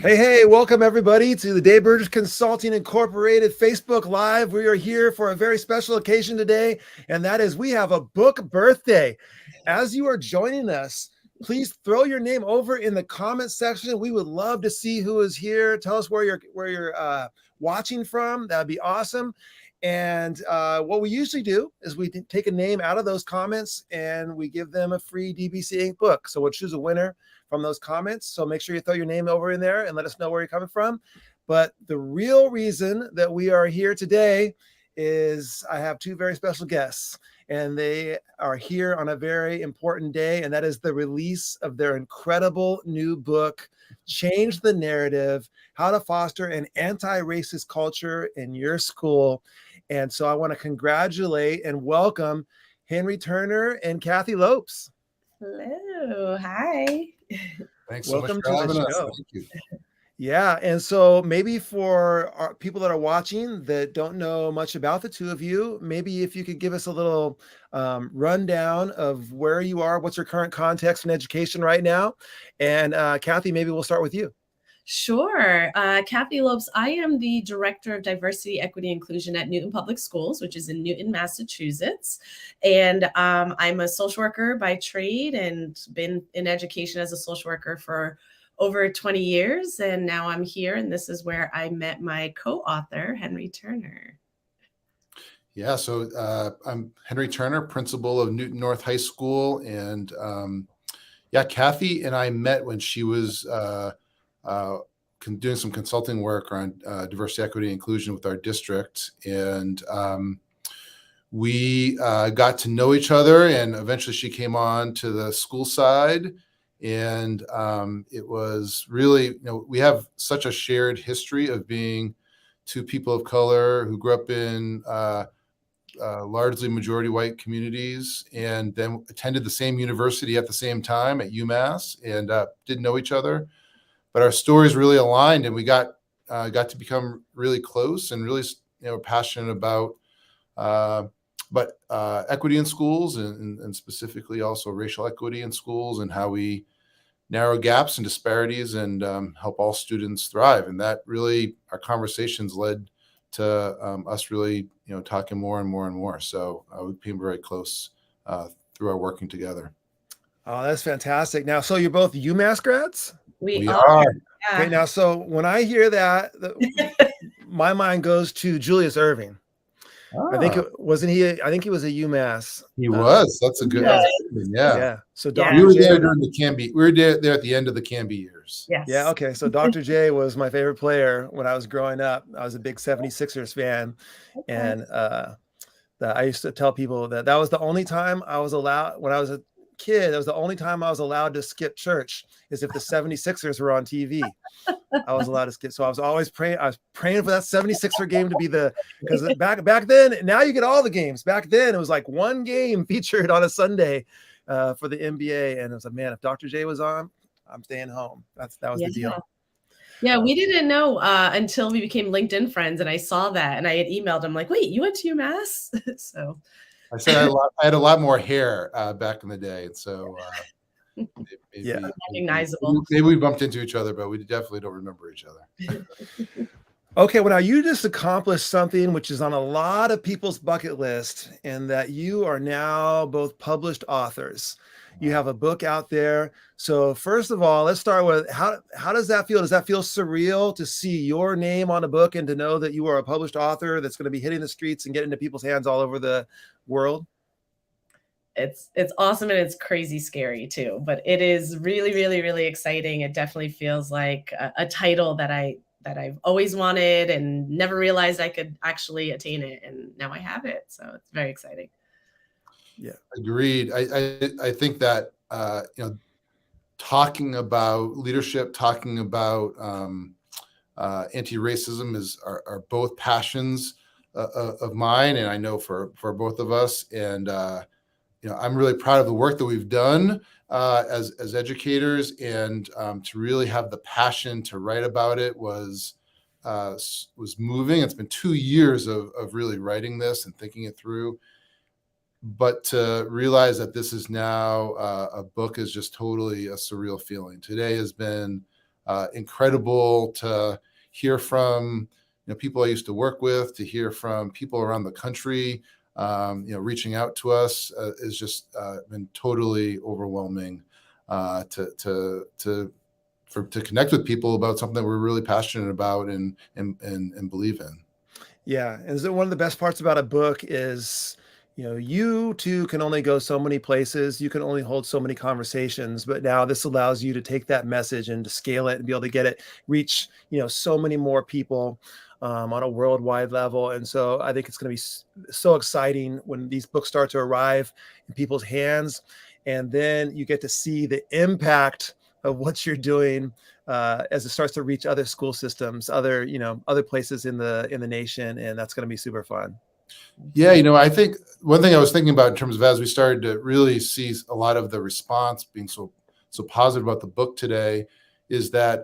Hey, welcome everybody to the Dayburgers Consulting Incorporated Facebook Live. We are here for a very special occasion today, and that is we have a book birthday. As you are joining us, please throw your name over in the comment section. We would love to see who is here. Tell us where you're watching from. That'd be awesome. And what we usually do is we take a name out of those comments and we give them a free DBC Inc. book. So we'll choose a winner from those comments. So make sure you throw your name over in there and let us know where you're coming from. But the real reason that we are here today is I have two very special guests, and they are here on a very important day, and that is the release of their incredible new book, Change the Narrative: How to Foster an Anti-Racist Culture in Your School. And so I want to congratulate and welcome Henry Turner and Kathy Lopes. Hello. Hi. Thanks so much for having us. Thank you. Yeah. And so maybe for our people that are watching that don't know much about the two of you, maybe if you could give us a little rundown of where you are, what's your current context in education right now. And Kathy, maybe we'll start with you. Sure. Kathy Lopes. I am the Director of Diversity, Equity, Inclusion at Newton Public Schools, which is in Newton, Massachusetts. And I'm a social worker by trade and been in education as a social worker for over 20 years. And now I'm here, and this is where I met my co-author, Henry Turner. Yeah, so I'm Henry Turner, principal of Newton North High School. And Kathy and I met when she was doing some consulting work around diversity, equity, and inclusion with our district. And we got to know each other, and eventually she came on to the school side. And it was really, we have such a shared history of being two people of color who grew up in largely majority white communities, and then attended the same university at the same time at UMass, and didn't know each other. But our stories really aligned, and we got to become really close and really, passionate about equity in schools, and specifically also racial equity in schools, and how we narrow gaps and disparities and help all students thrive. And that really, our conversations led to us really, talking more and more and more. So we became very close through our working together. Oh, that's fantastic. Now, so you're both UMass grads? We are. Yeah. Okay, now, so when I hear that, my mind goes to Julius Erving. I think wasn't he? I think he was a UMass. He was. That's a good. Yeah. So Dr. We were J, there during the Canby. We were there at the end of the Canby years. Yes. Yeah. Okay. So Dr. J was my favorite player when I was growing up. I was a big 76ers fan, and I used to tell people that was the only time I was allowed when I was a kid. That was the only time I was allowed to skip church, is if the 76ers were on TV. I was allowed to skip. So I was always praying. I was praying for that 76er game to be because back then, now you get all the games. Back then it was like one game featured on a Sunday for the NBA. And it was like, man, if Dr. J was on, I'm staying home. That was the deal. Yeah, we didn't know until we became LinkedIn friends, and I saw that, and I had emailed him like, wait, you went to UMass? So I said I had a lot more hair back in the day, and so recognizable. Maybe we bumped into each other, but we definitely don't remember each other. Okay, well, now you just accomplished something which is on a lot of people's bucket list, and that you are now both published authors. You have a book out there. So first of all, let's start with how does that feel? Does that feel surreal to see your name on a book and to know that you are a published author that's going to be hitting the streets and getting into people's hands all over the world? It's awesome, and it's crazy scary too, but it is really, really, really exciting. It definitely feels like a title that I've always wanted and never realized I could actually attain it, and now I have it. So it's very exciting. Yeah, agreed. I think that talking about leadership, talking about anti-racism are both passions of mine, and I know for both of us. And I'm really proud of the work that we've done as educators, and to really have the passion to write about it was moving. It's been 2 years of really writing this and thinking it through. But to realize that this is now a book is just totally a surreal feeling. Today has been incredible to hear from people I used to work with, to hear from people around the country, reaching out to us is just been totally overwhelming to connect with people about something that we're really passionate about and believe in. Yeah. And so one of the best parts about a book is, you too can only go so many places. You can only hold so many conversations, but now this allows you to take that message and to scale it and be able to get it, reach, so many more people on a worldwide level. And so I think it's going to be so exciting when these books start to arrive in people's hands. And then you get to see the impact of what you're doing as it starts to reach other school systems, other places in the nation, and that's going to be super fun. Yeah, I think one thing I was thinking about in terms of as we started to really see a lot of the response being so positive about the book today is that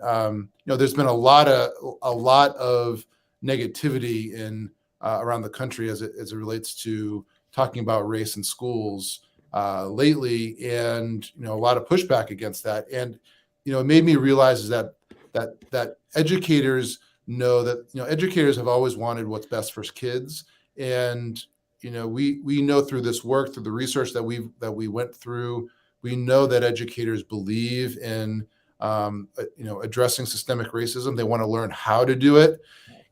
there's been a lot of negativity in around the country as it relates to talking about race in schools lately, and a lot of pushback against that. And it made me realize is that educators know that educators have always wanted what's best for kids, and we know through this work, through the research that we went through, we know that educators believe in addressing systemic racism. They want to learn how to do it,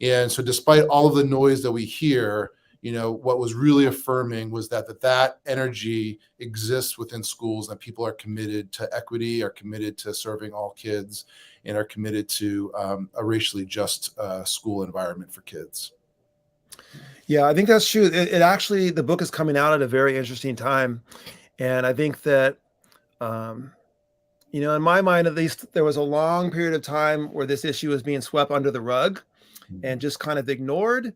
and so despite all of the noise that we hear, what was really affirming was that energy exists within schools, and people are committed to equity, are committed to serving all kids, and are committed to a racially just school environment for kids. Yeah, I think that's true. It actually, the book is coming out at a very interesting time. And I think that, in my mind, at least, there was a long period of time where this issue was being swept under the rug and just kind of ignored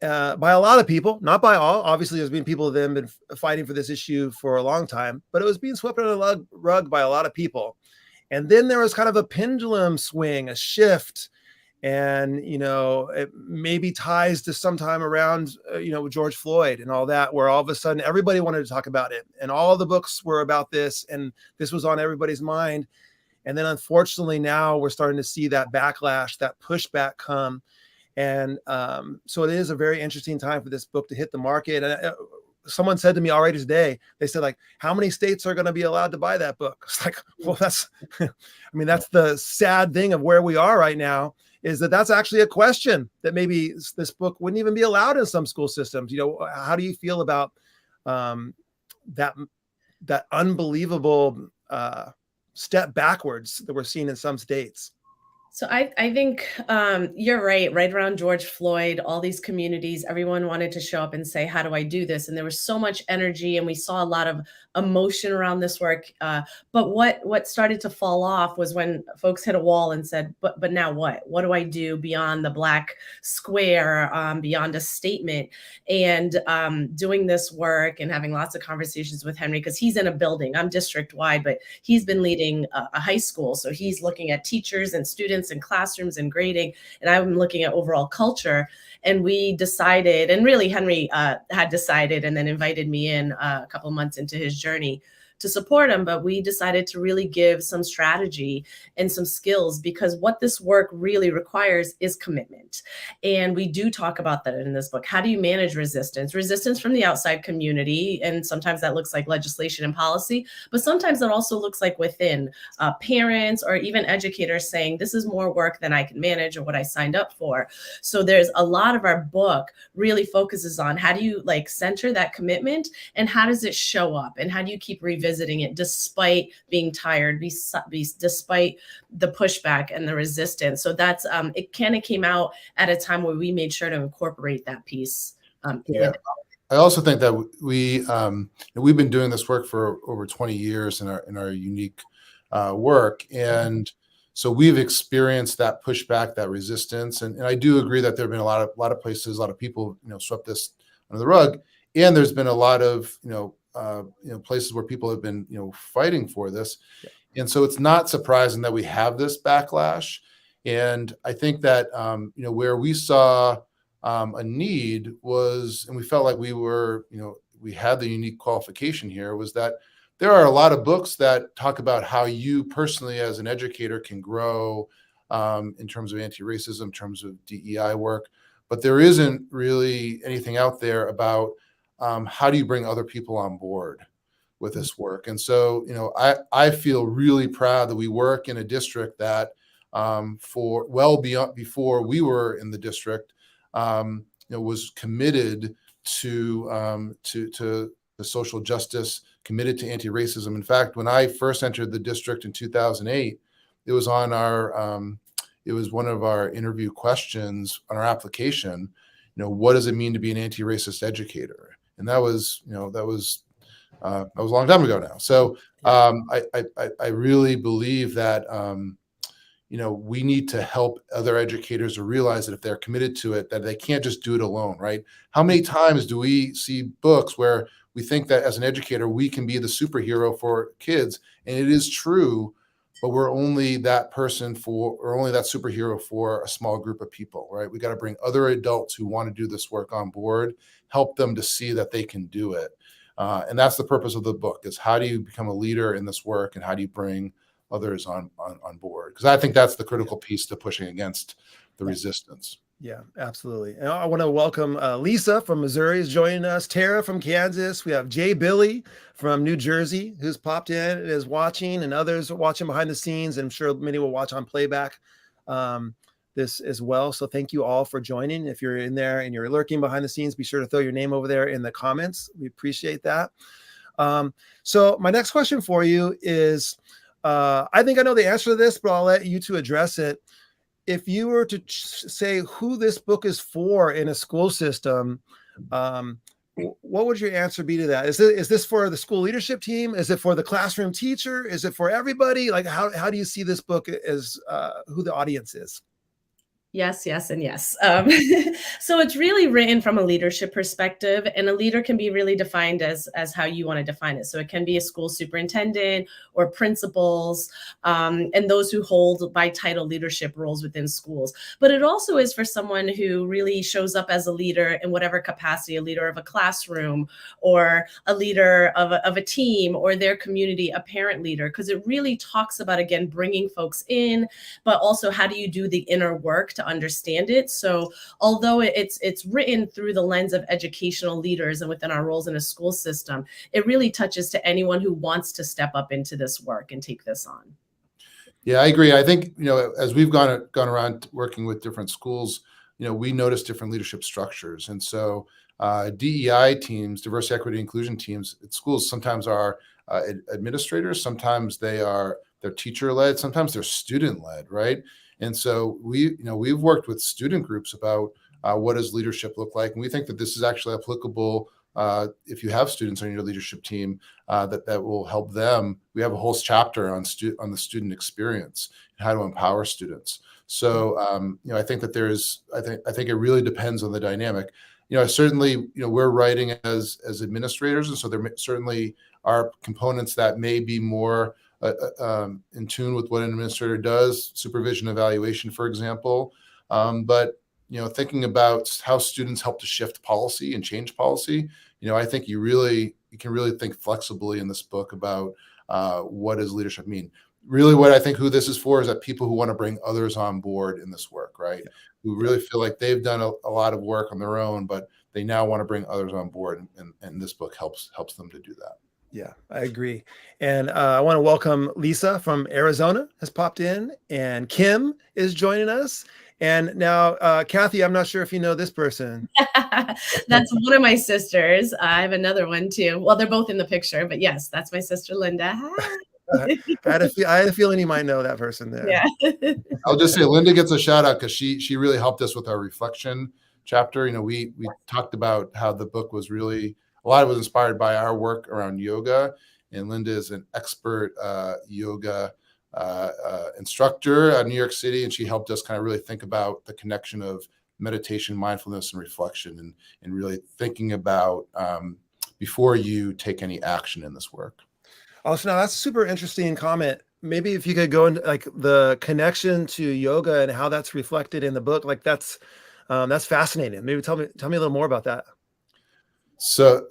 by a lot of people, not by all. Obviously, there's been people that have been fighting for this issue for a long time, but it was being swept under the rug by a lot of people. And then there was kind of a pendulum swing, a shift. And, it maybe ties to sometime around, George Floyd and all that, where all of a sudden everybody wanted to talk about it. And all the books were about this. And this was on everybody's mind. And then unfortunately, now we're starting to see that backlash, that pushback come. And so it is a very interesting time for this book to hit the market. And someone said to me already today, they said, like, how many states are going to be allowed to buy that book? It's like, well, that's the sad thing of where we are right now, is that's actually a question that maybe this book wouldn't even be allowed in some school systems. How do you feel about that unbelievable step backwards that we're seeing in some states? So I think you're right. Right around George Floyd, all these communities, everyone wanted to show up and say, how do I do this? And there was so much energy, and we saw a lot of emotion around this work. But what started to fall off was when folks hit a wall and said, but now what? What do I do beyond the black square, beyond a statement? And doing this work and having lots of conversations with Henry, because he's in a building. I'm district wide, but he's been leading a high school. So he's looking at teachers and students and classrooms and grading, and I'm looking at overall culture. And we decided, and really Henry had decided and then invited me in a couple of months into his journey to support him. But we decided to really give some strategy and some skills, because what this work really requires is commitment. And we do talk about that in this book. How do you manage resistance? Resistance from the outside community. And sometimes that looks like legislation and policy, but sometimes that also looks like within parents or even educators saying, this is more work than I can manage or what I signed up for. So there's a lot of our book really focuses on how do you center that commitment, and how does it show up, and how do you keep revisiting it despite being tired, despite the pushback and the resistance. So that's it kind of came out at a time where we made sure to incorporate that piece. Yeah. I also think that we've been doing this work for over 20 years in our unique work, and so we've experienced that pushback, that resistance, and I do agree that there have been a lot of places, a lot of people swept this under the rug, and there's been a lot of places where people have been fighting for this. Yeah. And so it's not surprising that we have this backlash. And I think that where we saw a need was, and we felt like we were we had the unique qualification here, was that there are a lot of books that talk about how you personally as an educator can grow in terms of anti-racism, in terms of DEI work, but there isn't really anything out there about how do you bring other people on board with this work. And so, I feel really proud that we work in a district that for well beyond before we were in the district, was committed to the social justice, committed to anti-racism. In fact, when I first entered the district in 2008, it was on it was one of our interview questions on our application. What does it mean to be an anti-racist educator? And that was a long time ago now. So I really believe that we need to help other educators to realize that if they're committed to it, that they can't just do it alone, right? How many times do we see books where we think that as an educator, we can be the superhero for kids? And it is true, but we're only that only that superhero for a small group of people, right? We got to bring other adults who want to do this work on board, help them to see that they can do it. And that's the purpose of the book, is how do you become a leader in this work, and how do you bring others on board? Because I think that's the critical piece to pushing against the resistance. Yeah, absolutely. And I want to welcome Lisa from Missouri is joining us, Tara from Kansas. We have Jay Billy from New Jersey who's popped in and is watching, and others are watching behind the scenes. And I'm sure many will watch on playback this as well. So thank you all for joining. If you're in there and you're lurking behind the scenes, be sure to throw your name over there in the comments. We appreciate that. So my next question for you is, I think I know the answer to this, but I'll let you two address it. If you were to say who this book is for in a school system, what would your answer be to that? Is this for the school leadership team? Is it for the classroom teacher? Is it for everybody? Like, how do you see this book as who the audience is? Yes, yes, and yes. So it's really written from a leadership perspective, and a leader can be really defined as how you want to define it. So it can be a school superintendent or principals, and those who hold by title leadership roles within schools. But it also is for someone who really shows up as a leader in whatever capacity, a leader of a classroom or a leader of a team or their community, a parent leader, because it really talks about, again, bringing folks in, but also how do you do the inner work to understand it. So although it's written through the lens of educational leaders and within our roles in a school system, it really touches to anyone who wants to step up into this work and take this on. Yeah, I agree. I think, as we've gone around working with different schools, we notice different leadership structures. And so DEI teams, diversity, equity, inclusion teams at schools sometimes are administrators, sometimes they're teacher-led, sometimes they're student-led, right? And so we've worked with student groups about what does leadership look like, and we think that this is actually applicable if you have students on your leadership team, that will help them. We have a whole chapter on the student experience and how to empower students. So I think that I think it really depends on the dynamic. Certainly, we're writing as administrators, and so there certainly are components that may be more in tune with what an administrator does, supervision, evaluation, for example. But thinking about how students help to shift policy and change policy, I think you can really think flexibly in this book about what does leadership mean. Really, what I think who this is for is that people who want to bring others on board in this work, right? Yeah. Who really feel like they've done a lot of work on their own, but they now want to bring others on board, and this book helps them to do that. Yeah, I agree. And I want to welcome Lisa from Arizona has popped in, and Kim is joining us. And now, Kathy, I'm not sure if you know this person. That's one of my sisters. I have another one too. Well, they're both in the picture, but yes, that's my sister, Linda. Hi. I had a feeling you might know that person there. Yeah. I'll just say Linda gets a shout out because she really helped us with our reflection chapter. We talked about how the book was really, a lot of it was inspired by our work around yoga, and Linda is an expert yoga instructor at New York City, and she helped us kind of really think about the connection of meditation, mindfulness, and reflection, and really thinking about before you take any action in this work. Also, now that's a super interesting comment. Maybe if you could go into like the connection to yoga and how that's reflected in the book, like that's fascinating. Maybe tell me a little more about that. So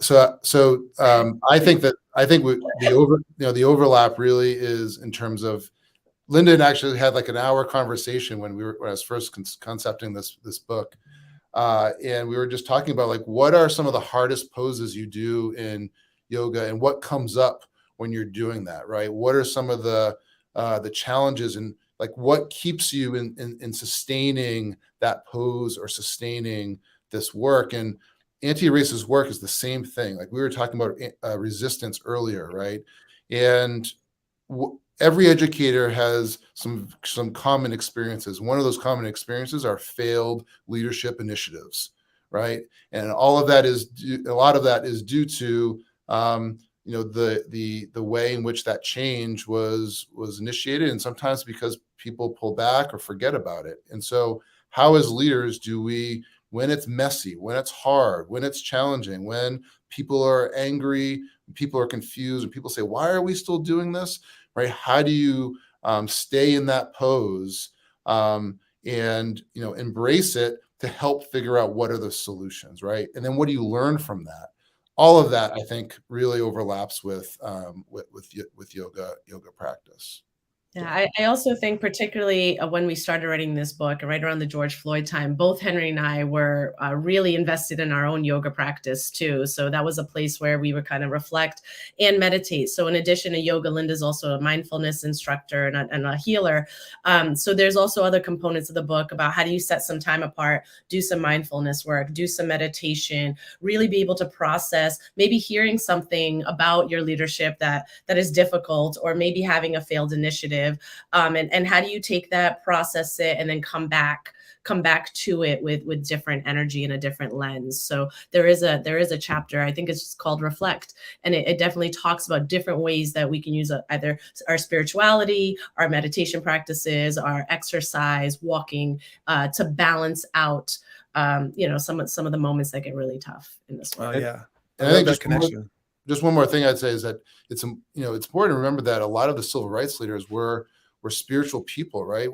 I think that I think the overlap really is in terms of Lyndon actually had like an hour conversation when I was first concepting this book. And we were just talking about like, what are some of the hardest poses you do in yoga and what comes up when you're doing that, right? What are some of the challenges and like what keeps you in sustaining that pose or sustaining this work? And anti-racist work is the same thing. Like we were talking about resistance earlier, right? And every educator has some common experiences. One of those common experiences are failed leadership initiatives, right? And all of that is a lot of that is due to the way in which that change was initiated, and sometimes because people pull back or forget about it. And so, how as leaders do we, when it's messy, when it's hard, when it's challenging, when people are angry, people are confused, and people say, "Why are we still doing this?" Right? How do you stay in that pose and embrace it to help figure out what are the solutions, right? And then what do you learn from that? All of that, I think, really overlaps with yoga practice. Yeah, I also think particularly when we started writing this book, right around the George Floyd time, both Henry and I were really invested in our own yoga practice too. So that was a place where we would kind of reflect and meditate. So in addition to yoga, Linda's also a mindfulness instructor and a healer. So there's also other components of the book about how do you set some time apart, do some mindfulness work, do some meditation, really be able to process maybe hearing something about your leadership that is difficult, or maybe having a failed initiative. And how do you take that, process it, and then come back to it with different energy and a different lens. So there is a chapter, I think it's just called Reflect, and it definitely talks about different ways that we can use either our spirituality, our meditation practices, our exercise, walking, to balance out some of the moments that get really tough in this world. Oh yeah, and I think that connection. Just one more thing I'd say is that it's important to remember that a lot of the civil rights leaders were spiritual people, right?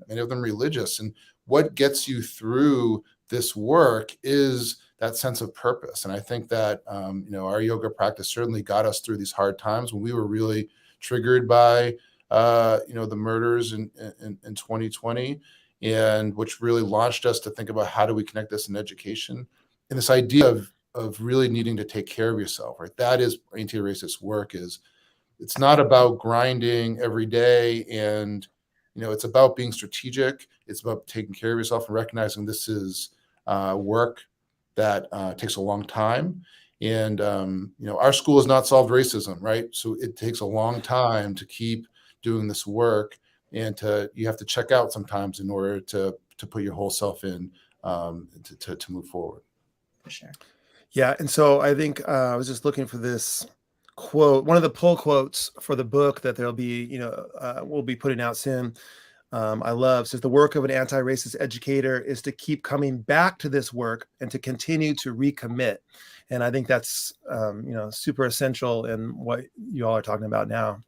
Many of them religious, and what gets you through this work is that sense of purpose. And I think that our yoga practice certainly got us through these hard times when we were really triggered by the murders in 2020, and which really launched us to think about how do we connect this in education, and this idea of really needing to take care of yourself, right? That is anti-racist work. It's not about grinding every day, and it's about being strategic. It's about taking care of yourself and recognizing this is work that takes a long time. And our school has not solved racism, right? So it takes a long time to keep doing this work, and you have to check out sometimes in order to put your whole self in to move forward. For sure. Yeah, and so I think I was just looking for this quote, one of the pull quotes for the book that there'll be, we'll be putting out soon. I love, says the work of an anti-racist educator is to keep coming back to this work and to continue to recommit. And I think that's, super essential in what you all are talking about now.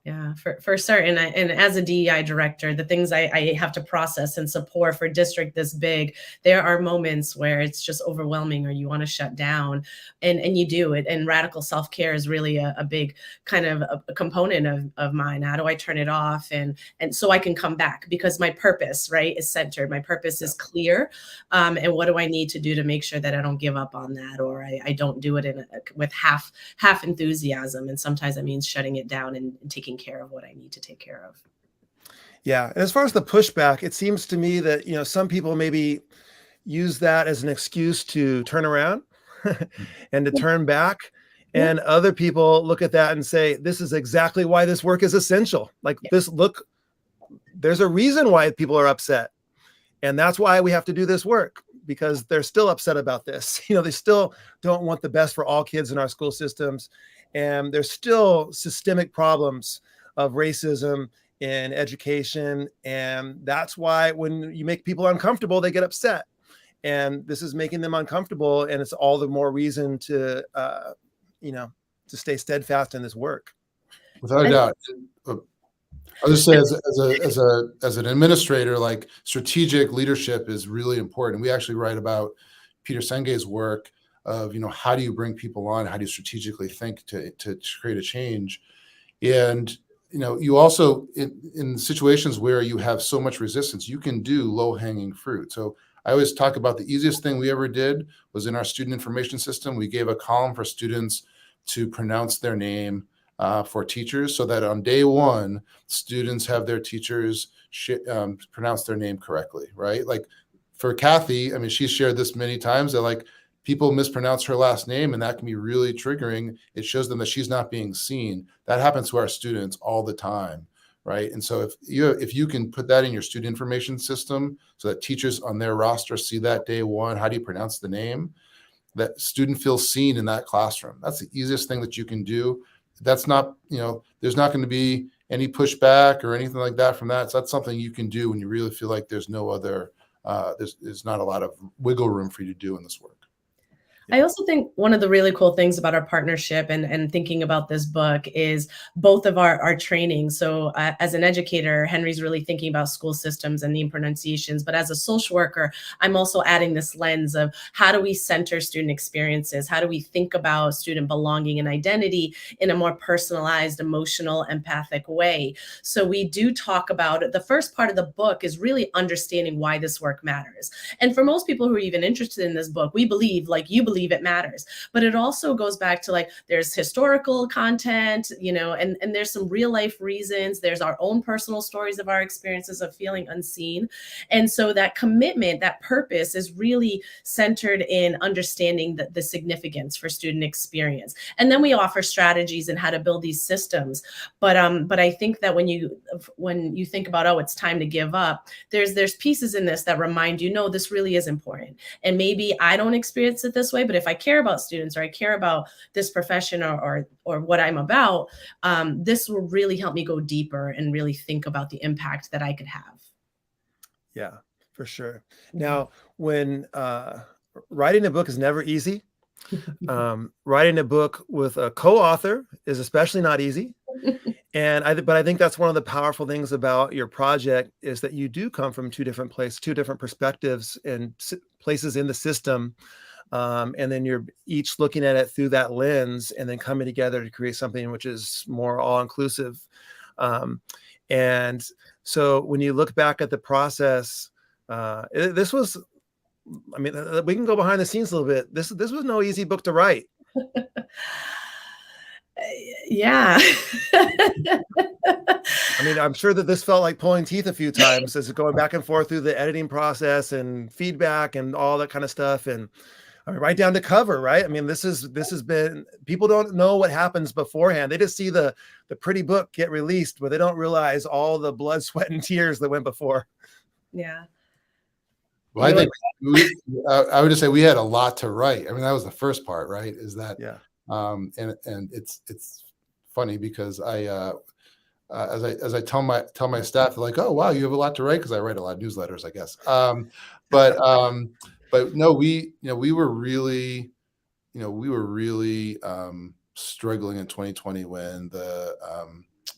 Yeah, for certain. And as a DEI director, the things I have to process and support for a district this big, there are moments where it's just overwhelming or you want to shut down, and you do it. And radical self-care is really a big kind of a component of mine. How do I turn it off? And so I can come back, because my purpose, right, is centered. My purpose is clear. And what do I need to do to make sure that I don't give up on that, or I don't do it with half enthusiasm. And sometimes that means shutting it down and taking care of what I need to take care of. Yeah. And as far as the pushback, it seems to me that, some people maybe use that as an excuse to turn around and to turn back. And other people look at that and say, this is exactly why this work is essential. Like there's a reason why people are upset. And that's why we have to do this work, because they're still upset about this. They still don't want the best for all kids in our school systems. And there's still systemic problems of racism in education. And that's why when you make people uncomfortable, they get upset. And this is making them uncomfortable. And it's all the more reason to, to stay steadfast in this work. Without a doubt. I'll just say as an administrator, like strategic leadership is really important. We actually write about Peter Senge's work of, how do you bring people on? How do you strategically think to create a change? And, you also, in situations where you have so much resistance, you can do low hanging fruit. So I always talk about the easiest thing we ever did was in our student information system. We gave a column for students to pronounce their name for teachers, so that on day one, students have their teachers pronounce their name correctly, right? Like for Kathy, I mean, she's shared this many times that like people mispronounce her last name, and that can be really triggering. It shows them that she's not being seen. That happens to our students all the time, right? And so if you can put that in your student information system so that teachers on their roster see that day one, how do you pronounce the name? That student feels seen in that classroom. That's the easiest thing that you can do. That's not, there's not going to be any pushback or anything like that from that. So that's something you can do when you really feel like there's no other, there's not a lot of wiggle room for you to do in this work. I also think one of the really cool things about our partnership and thinking about this book is both of our training. So as an educator, Henry's really thinking about school systems and name pronunciations. But as a social worker, I'm also adding this lens of how do we center student experiences? How do we think about student belonging and identity in a more personalized, emotional, empathic way? So we do talk about it. The first part of the book is really understanding why this work matters. And for most people who are even interested in this book, we believe, like you believe, it matters. But it also goes back to like, there's historical content, and there's some real life reasons. There's our own personal stories of our experiences of feeling unseen. And so that commitment, that purpose is really centered in understanding the significance for student experience. And then we offer strategies and how to build these systems. But I think that when you think about, oh, it's time to give up, there's pieces in this that remind you, no, this really is important. And maybe I don't experience it this way, but if I care about students or I care about this profession or what I'm about, this will really help me go deeper and really think about the impact that I could have. Yeah, for sure. Now, when writing a book is never easy, writing a book with a co-author is especially not easy. But I think that's one of the powerful things about your project is that you do come from two different perspectives and places in the system. And then you're each looking at it through that lens and then coming together to create something which is more all-inclusive. And so when you look back at the process, this was, I mean, we can go behind the scenes a little bit. This was no easy book to write. Yeah. I mean, I'm sure that this felt like pulling teeth a few times as going back and forth through the editing process and feedback and all that kind of stuff. And I mean, right down to cover, right? I mean, this has been, people don't know what happens beforehand. They just see the pretty book get released, but they don't realize all the blood, sweat, and tears that went before. Yeah. Well, I think I would just say we had a lot to write. I mean, that was the first part, right? Is that, yeah. And it's funny because as I tell my staff, they're like, oh wow, you have a lot to write, because I write a lot of newsletters, I guess. But no, we were really struggling in 2020 when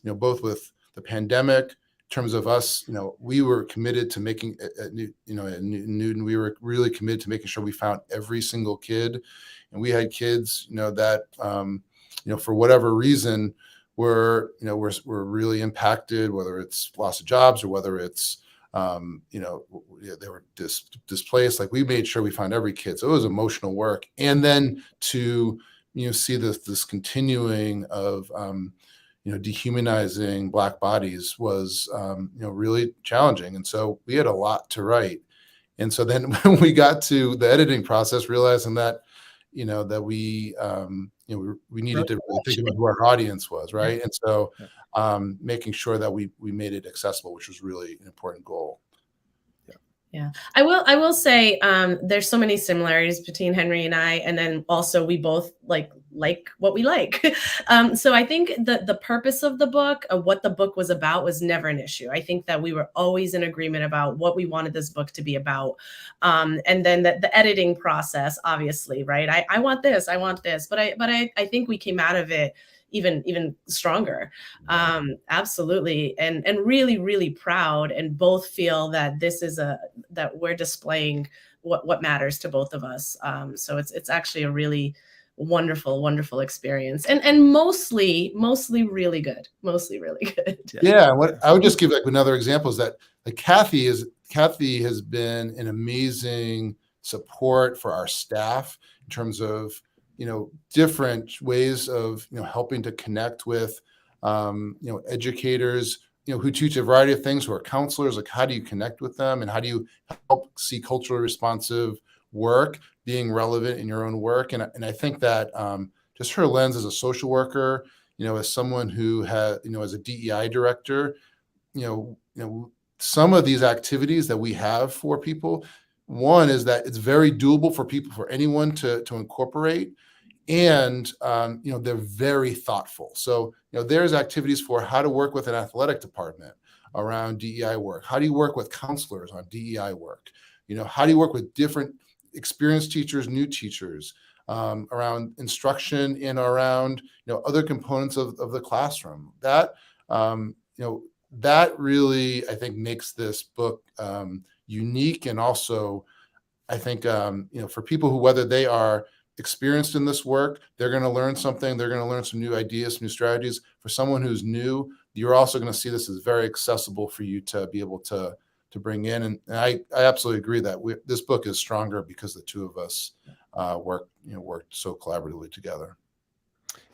both with the pandemic, in terms of us, we were committed to making at Newton, we were really committed to making sure we found every single kid. And we had kids, that, for whatever reason were really impacted, whether it's loss of jobs or whether it's, they were displaced. Like, we made sure we found every kid. So it was emotional work. And then to, see this continuing of, dehumanizing Black bodies was, really challenging. And so we had a lot to write. And so then when we got to the editing process, realizing that, that we needed to really think about who our audience was, right? And so making sure that we made it accessible, which was really an important goal. Yeah, I will say there's so many similarities between Henry and I, and then also we both like what we like. So I think the purpose of the book, of what the book was about, was never an issue. I think that we were always in agreement about what we wanted this book to be about. And then the editing process, obviously, right? I want this, but I think we came out of it, even stronger. Absolutely. And really, really proud, and both feel that this is that we're displaying what matters to both of us. So it's actually a really wonderful experience, and mostly really good, mostly really good. Yeah, what I would just give like another example is that like Kathy has been an amazing support for our staff in terms of, you know, different ways of, you know, helping to connect with, you know, educators, you know, who teach a variety of things, who are counselors. Like, how do you connect with them, and how do you help see culturally responsive work being relevant in your own work? And I think that just her lens as a social worker, you know, as someone who has, you know, as a DEI director, you know, some of these activities that we have for people, one is that it's very doable for people, for anyone to incorporate. And, you know, they're very thoughtful. So, you know, there's activities for how to work with an athletic department around DEI work. How do you work with counselors on DEI work? You know, how do you work with different experienced teachers, new teachers, around instruction and around, you know, other components of the classroom? That, you know, that really, I think, makes this book unique. And also, I think, you know, for people who, whether they are experienced in this work, they're going to learn something. They're going to learn some new ideas, some new strategies. For someone who's new, you're also going to see this as very accessible for you to be able to bring in. And I absolutely agree that this book is stronger because the two of us worked so collaboratively together.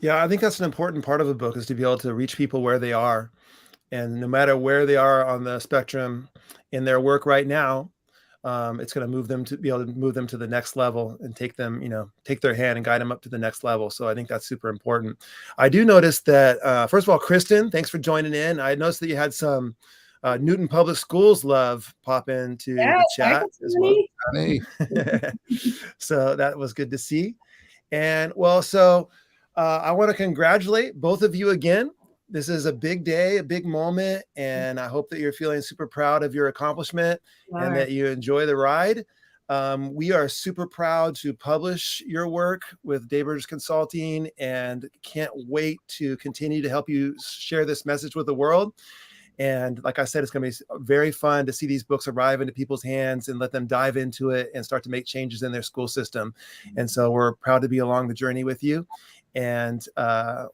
Yeah, I think that's an important part of the book, is to be able to reach people where they are. And no matter where they are on the spectrum in their work right now, it's going to move them to be able to move them to the next level and take them, you know, take their hand and guide them up to the next level. So I think that's super important. I do notice that, first of all, Kristen, thanks for joining in. I noticed that you had some Newton Public Schools love pop into the chat as well. So that was good to see. And well, so I want to congratulate both of you again. This is a big day, a big moment, and I hope that you're feeling super proud of your accomplishment and that you enjoy the ride. We are super proud to publish your work with Dayburgers Consulting, and can't wait to continue to help you share this message with the world. And like I said, it's going to be very fun to see these books arrive into people's hands and let them dive into it and start to make changes in their school system. And so we're proud to be along the journey with you. And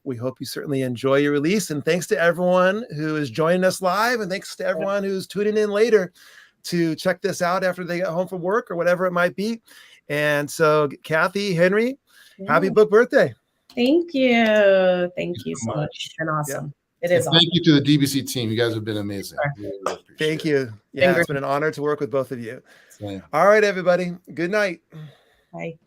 we hope you certainly enjoy your release. And thanks to everyone who is joining us live. And thanks to everyone who's tuning in later to check this out after they get home from work or whatever it might be. And so, Kathy, Henry, happy book birthday. Thank you. Thank you so much. It's been awesome. Yeah. It is. Thank you to the DBC team. You guys have been amazing. Sure. Really Thank you. Yeah, it's been an honor to work with both of you. Same. All right, everybody. Good night. Bye.